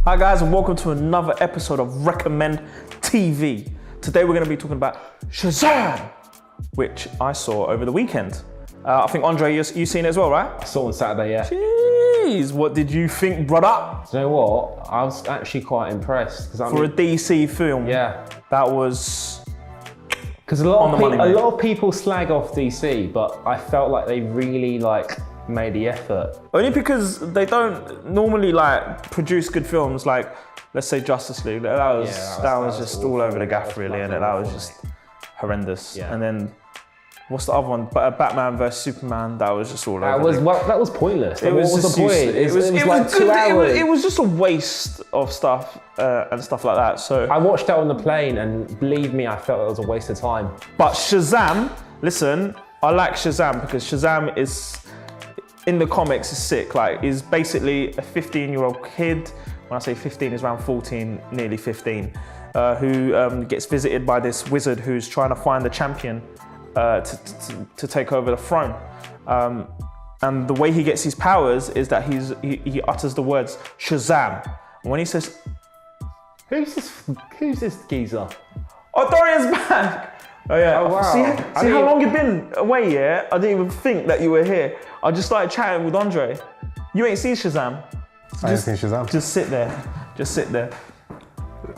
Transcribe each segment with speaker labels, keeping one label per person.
Speaker 1: Hi guys, and welcome to another episode of Recommend TV. Today we're going to be talking about Shazam, which I saw over the weekend. I think Andre, you seen it as well, right?
Speaker 2: I saw it on Saturday, yeah.
Speaker 1: Jeez, what did you think, brother?
Speaker 2: Do you know what? I was actually quite impressed.
Speaker 1: For a DC film,
Speaker 2: yeah.
Speaker 1: That was...
Speaker 2: Because a lot of people slag off DC, but I felt like they really made the effort.
Speaker 1: Only because they don't normally produce good films like, let's say Justice League. That was just all over the gaff really, and that was just horrendous. Yeah. And then what's the other one? Batman vs Superman. That was just all over.
Speaker 2: That was pointless.
Speaker 1: What was the point? It was
Speaker 2: like 2 hours.
Speaker 1: It was just a waste of stuff and stuff like that. So
Speaker 2: I watched that on the plane, and believe me, I felt it was a waste of time.
Speaker 1: But Shazam, listen, I like Shazam because Shazam is, in the comics, is sick. He's basically a 15-year-old kid. When I say 15, he's around 14, nearly 15, who gets visited by this wizard who's trying to find the champion to take over the throne. And the way he gets his powers is that he utters the words Shazam. And when he says,
Speaker 2: Who's this geezer?
Speaker 1: Oh, Dorian's back! Oh yeah.
Speaker 2: Oh, wow.
Speaker 1: See how long you've been away, yeah? I didn't even think that you were here. I just started chatting with Andre. You ain't seen Shazam.
Speaker 3: I ain't seen Shazam.
Speaker 1: Just sit there. Just sit there.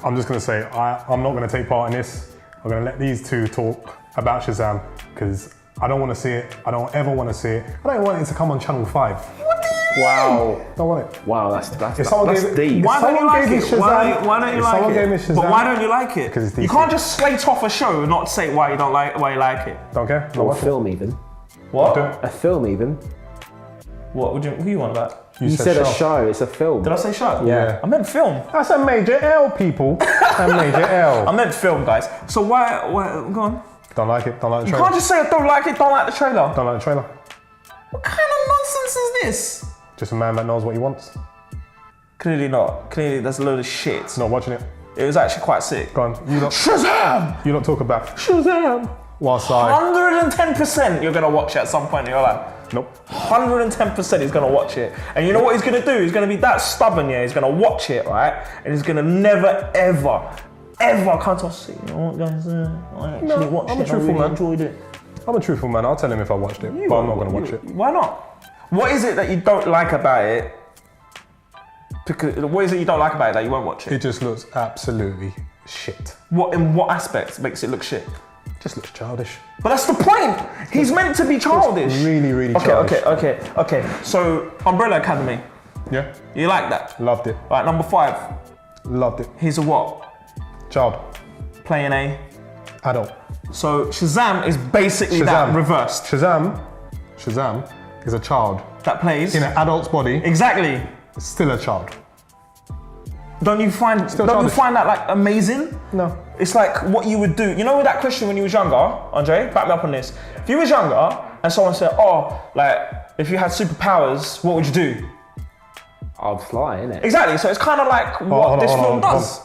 Speaker 3: I'm just gonna say, I'm not gonna take part in this. I'm gonna let these two talk about Shazam because I don't wanna see it. I don't ever wanna see it. I don't want it to come on Channel 5.
Speaker 1: What do you mean?
Speaker 2: Wow.
Speaker 3: Don't want it.
Speaker 2: Wow, that's
Speaker 3: deep.
Speaker 1: Why don't you like it? Why don't you like it?
Speaker 3: Shazam,
Speaker 1: but why don't you like it?
Speaker 3: Because it's
Speaker 1: you can't just slate off a show and not say why you like it.
Speaker 3: Don't care.
Speaker 2: Or a film even.
Speaker 1: What?
Speaker 2: A film even.
Speaker 1: What? Who you want about?
Speaker 2: You said a show, it's a film.
Speaker 1: Did I say show?
Speaker 3: Yeah.
Speaker 1: I meant film.
Speaker 3: That's a major L, people. A major L.
Speaker 1: I meant film, guys. So why go on.
Speaker 3: Don't like it. Don't like the
Speaker 1: You
Speaker 3: trailer.
Speaker 1: can't just say I don't like it, don't like the trailer.
Speaker 3: Don't like the trailer.
Speaker 1: What kind of nonsense is this?
Speaker 3: Just a man that knows what he wants.
Speaker 1: Clearly not. Clearly there's a load of shit.
Speaker 3: Not watching it.
Speaker 1: It was actually quite sick.
Speaker 3: Go on. You lot
Speaker 1: Shazam!
Speaker 3: talk about
Speaker 1: Shazam!
Speaker 3: whilst I...
Speaker 1: 110% you're gonna watch it at some point in your life.
Speaker 3: Nope.
Speaker 1: 110% he's gonna watch it. And you know what he's gonna do? He's gonna be that stubborn, yeah? He's gonna watch it, right? And he's gonna never, ever come to us and say, you know what, guys, I actually watched
Speaker 3: I'm a
Speaker 1: it,
Speaker 3: truthful
Speaker 1: I really
Speaker 3: man.
Speaker 1: enjoyed it.
Speaker 3: I'm a truthful man. I'll tell him if I watched it, but I'm not gonna watch it.
Speaker 1: Why not? What is it that you don't like about it? Because what is it you don't like about it that you won't watch it?
Speaker 3: It just looks absolutely shit.
Speaker 1: In what aspect makes it look shit?
Speaker 3: Just looks childish.
Speaker 1: But that's the point. He's meant to be childish.
Speaker 3: Really childish.
Speaker 1: Okay. So Umbrella Academy.
Speaker 3: Yeah.
Speaker 1: You like that?
Speaker 3: Loved it.
Speaker 1: Right, number 5.
Speaker 3: Loved it.
Speaker 1: He's a what?
Speaker 3: Child.
Speaker 1: Playing a
Speaker 3: Adult.
Speaker 1: So Shazam is basically that reversed.
Speaker 3: Shazam is a child
Speaker 1: That plays
Speaker 3: in an adult's body.
Speaker 1: Exactly.
Speaker 3: Still a child.
Speaker 1: Don't you find that amazing?
Speaker 3: No.
Speaker 1: It's like what you would do. You know that question when you was younger, Andre? Back me up on this. If you was younger and someone said, if you had superpowers, what would you do?
Speaker 2: I'd fly, innit?
Speaker 1: Exactly. So it's kind of like what this film does.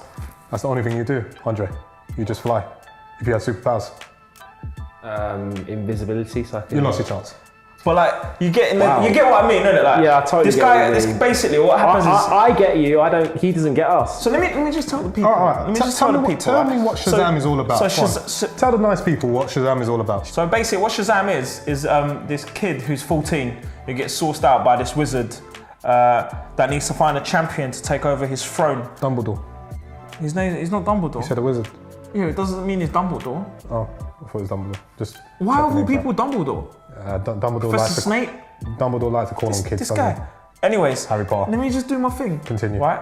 Speaker 3: That's the only thing you do, Andre. You just fly. If you had superpowers.
Speaker 2: Invisibility, so I can...
Speaker 3: You lost your chance.
Speaker 1: But you get what I mean, don't it?
Speaker 2: Yeah, I totally get what you mean.
Speaker 1: This basically what happens is...
Speaker 2: I get you, he doesn't get us.
Speaker 1: So let me just tell the people.
Speaker 3: All right. Tell me what Shazam is all about. Tell the nice people what Shazam is all about.
Speaker 1: So basically what Shazam is this kid who's 14 who gets sourced out by this wizard that needs to find a champion to take over his throne.
Speaker 3: Dumbledore.
Speaker 1: His name is not Dumbledore.
Speaker 3: You said a wizard.
Speaker 1: Yeah, it doesn't mean it's Dumbledore.
Speaker 3: Oh, I thought it was Dumbledore. Just
Speaker 1: why are all people Dumbledore?
Speaker 3: Dumbledore
Speaker 1: Professor Snape?
Speaker 3: Dumbledore likes to call on kids.
Speaker 1: This guy. Anyways,
Speaker 3: Harry Potter.
Speaker 1: Let me just do my thing.
Speaker 3: Continue.
Speaker 1: Right?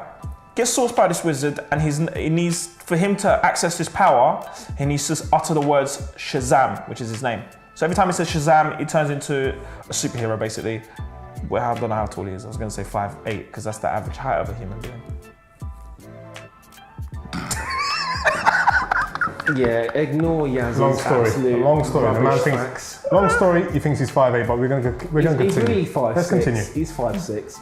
Speaker 1: Gets sourced by this wizard, and he needs, for him to access his power, he needs to utter the words Shazam, which is his name. So every time he says Shazam, he turns into a superhero, basically. Well, I don't know how tall he is. I was going to say 5'8", because that's the average height of a human being.
Speaker 2: Yeah, ignore Yaz's
Speaker 3: Long story. The man thinks.
Speaker 2: Facts.
Speaker 3: Long story. He thinks he's 5'8", but we're going to continue.
Speaker 2: He's really 5'6".
Speaker 3: Let's continue.
Speaker 2: He's 5'6".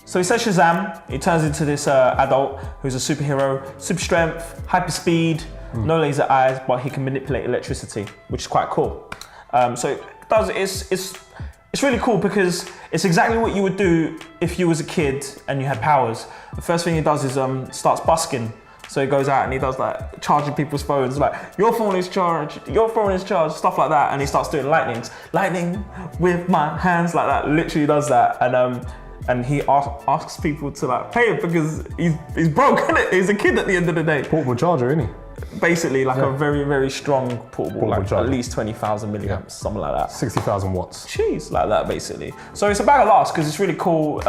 Speaker 1: So he says Shazam, he turns into this adult who's a superhero, super strength, hyper speed, no laser eyes, but he can manipulate electricity, which is quite cool. So it does, it's it's really cool because it's exactly what you would do if you was a kid and you had powers. The first thing he does is starts busking. So he goes out and he does like charging people's phones, like your phone is charged, stuff like that. And he starts doing lightning with my hands like that. Literally does that. And he asks people to like pay it because he's broke, isn't it? He's a kid at the end of the day.
Speaker 3: Portable charger, isn't he?
Speaker 1: Basically, like a very, very strong portable like
Speaker 3: charger.
Speaker 1: at least 20,000 milliamps, something like that.
Speaker 3: 60,000 watts.
Speaker 1: Jeez, like that basically. So it's a bag of laughs because it's really cool.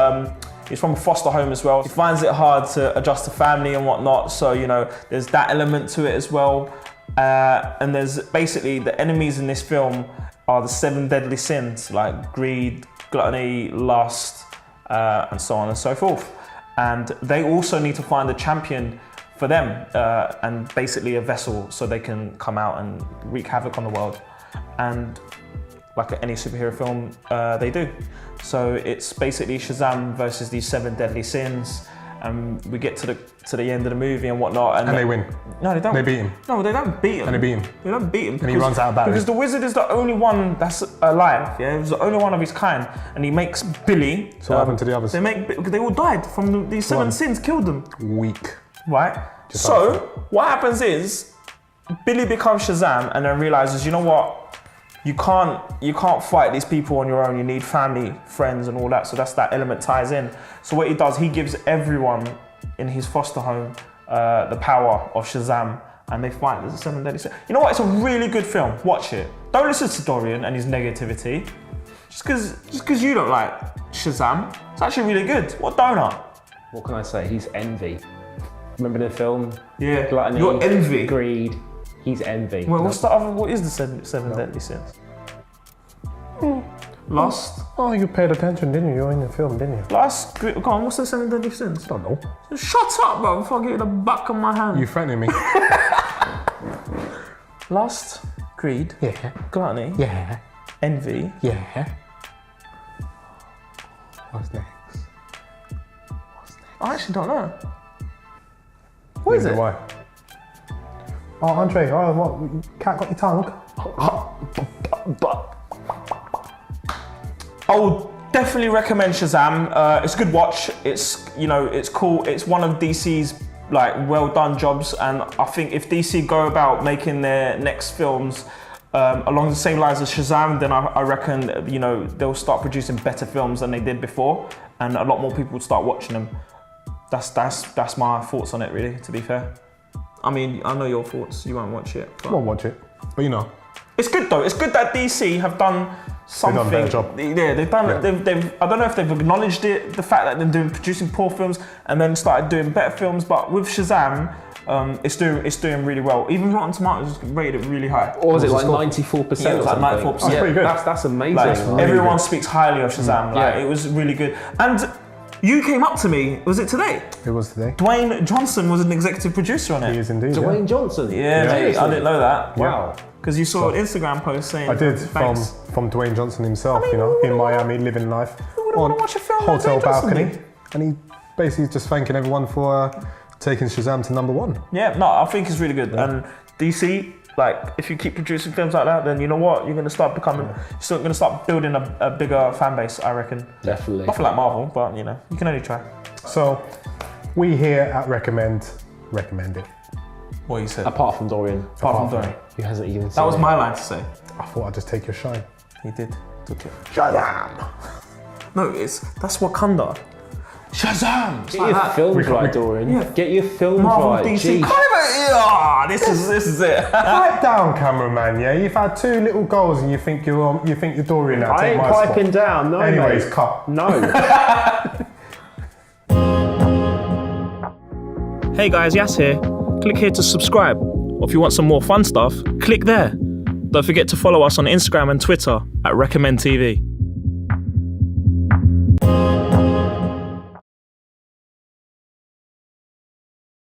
Speaker 1: He's from a foster home as well. He finds it hard to adjust to family and whatnot. So, you know, there's that element to it as well. And there's basically the enemies in this film are the 7 deadly sins, like greed, gluttony, lust, and so on and so forth. And they also need to find a champion for them and basically a vessel so they can come out and wreak havoc on the world. And like any superhero film, they do. So it's basically Shazam versus these 7 deadly sins, and we get to the end of the movie and whatnot.
Speaker 3: And they win.
Speaker 1: No, they don't.
Speaker 3: They beat him.
Speaker 1: No, they don't beat him.
Speaker 3: And they beat him.
Speaker 1: They don't beat him.
Speaker 3: And he runs out of battery.
Speaker 1: Because the wizard is the only one that's alive. Yeah, he was the only one of his kind, and he makes Billy.
Speaker 3: So what happened to the others?
Speaker 1: They all died from these 7 sins. Killed them.
Speaker 3: Weak.
Speaker 1: Right. So what happens is Billy becomes Shazam and then realizes, you know what? You can't fight these people on your own. You need family, friends, and all that. So that element ties in. So what he does, he gives everyone in his foster home the power of Shazam, and they fight. There's a 7 deadly sins. You know what? It's a really good film. Watch it. Don't listen to Dorian and his negativity. Just because you don't like Shazam, it's actually really good. What donut?
Speaker 2: What can I say? He's envy. Remember the film?
Speaker 1: Yeah.
Speaker 2: Gluttony,
Speaker 1: You're envy.
Speaker 2: Greed. He's envy.
Speaker 1: Well, what's the other? What is the 7 deadly sins? Lust.
Speaker 3: Oh, you paid attention, didn't you? You were in the film, didn't you?
Speaker 1: Lust. Go on. What's the 7 deadly sins?
Speaker 3: I don't know.
Speaker 1: Shut up, bro. Before I get you the back of my hand.
Speaker 3: You threatening me?
Speaker 1: Lust. Greed.
Speaker 3: Yeah.
Speaker 1: Gluttony.
Speaker 3: Yeah.
Speaker 1: Envy.
Speaker 3: Yeah. What's next?
Speaker 1: I actually don't know. What is it?
Speaker 3: Why? Oh, Andre, what? Cat got your tongue?
Speaker 1: I would definitely recommend Shazam. It's a good watch. It's it's cool. It's one of DC's like well done jobs, and I think if DC go about making their next films along the same lines as Shazam, then I reckon they'll start producing better films than they did before, and a lot more people would start watching them. That's my thoughts on it, really. To be fair, I mean, I know your thoughts. You won't watch it.
Speaker 3: I won't watch it, but
Speaker 1: it's good though. It's good that DC have done something.
Speaker 3: They've done a better job.
Speaker 1: Yeah, they've done.
Speaker 3: Yeah.
Speaker 1: They've. I don't know if they've acknowledged it, the fact that they're producing poor films and then started doing better films. But with Shazam, it's doing really well. Even Rotten Tomatoes rated it really high.
Speaker 2: Or was it like 94%?
Speaker 1: Yeah, it was like 94%.
Speaker 3: That's pretty good.
Speaker 2: That's amazing.
Speaker 1: Like,
Speaker 3: really
Speaker 1: everyone
Speaker 3: good.
Speaker 1: speaks highly of Shazam. Like, it was really good. And you came up to me. Was it today?
Speaker 3: It was today.
Speaker 1: Dwayne Johnson was an executive producer on it.
Speaker 3: He is indeed.
Speaker 2: Dwayne Johnson?
Speaker 1: Yeah, mate,
Speaker 2: Seriously?
Speaker 1: I didn't know that.
Speaker 2: Wow.
Speaker 1: Because you saw an Instagram post saying
Speaker 3: I did
Speaker 1: thanks.
Speaker 3: from Dwayne Johnson himself,
Speaker 1: I mean,
Speaker 3: in Miami, living life
Speaker 1: who wouldn't
Speaker 3: on
Speaker 1: wanna watch a film like
Speaker 3: hotel
Speaker 1: Dwayne Johnson
Speaker 3: balcony,
Speaker 1: did?
Speaker 3: and he basically just thanking everyone for taking Shazam to #1.
Speaker 1: Yeah, no, I think it's really good. And DC, like, if you keep producing films like that, then you know what? You're going to start becoming, you're going to start building a bigger fan base, I reckon.
Speaker 2: Definitely.
Speaker 1: Nothing like Marvel, but you can only try.
Speaker 3: So we here at recommend it.
Speaker 1: What you said.
Speaker 2: Apart from Dorian.
Speaker 1: Apart from Dorian.
Speaker 2: He hasn't even said
Speaker 1: That was
Speaker 2: it.
Speaker 1: my line to say.
Speaker 3: I thought I'd just take your shine.
Speaker 1: He did. Took it.
Speaker 3: Shazam!
Speaker 1: No, that's Wakanda. Shazam! It's
Speaker 2: Get
Speaker 1: like
Speaker 2: your
Speaker 1: that.
Speaker 2: films right, Dorian.
Speaker 1: Yeah.
Speaker 2: Get your films
Speaker 1: Marvel,
Speaker 2: right.
Speaker 1: DC.
Speaker 2: Jeez.
Speaker 1: This is it.
Speaker 3: Pipe down, cameraman. Yeah, you've had 2 little goals, and you think you're Dorian now.
Speaker 2: I
Speaker 3: Take
Speaker 2: ain't
Speaker 3: my
Speaker 2: piping
Speaker 3: spot.
Speaker 2: down, no,
Speaker 3: Anyways,
Speaker 2: mate.
Speaker 3: cut.
Speaker 2: No.
Speaker 1: Hey guys, Yas here. Click here to subscribe. Or if you want some more fun stuff, click there. Don't forget to follow us on Instagram and Twitter at Recommend TV.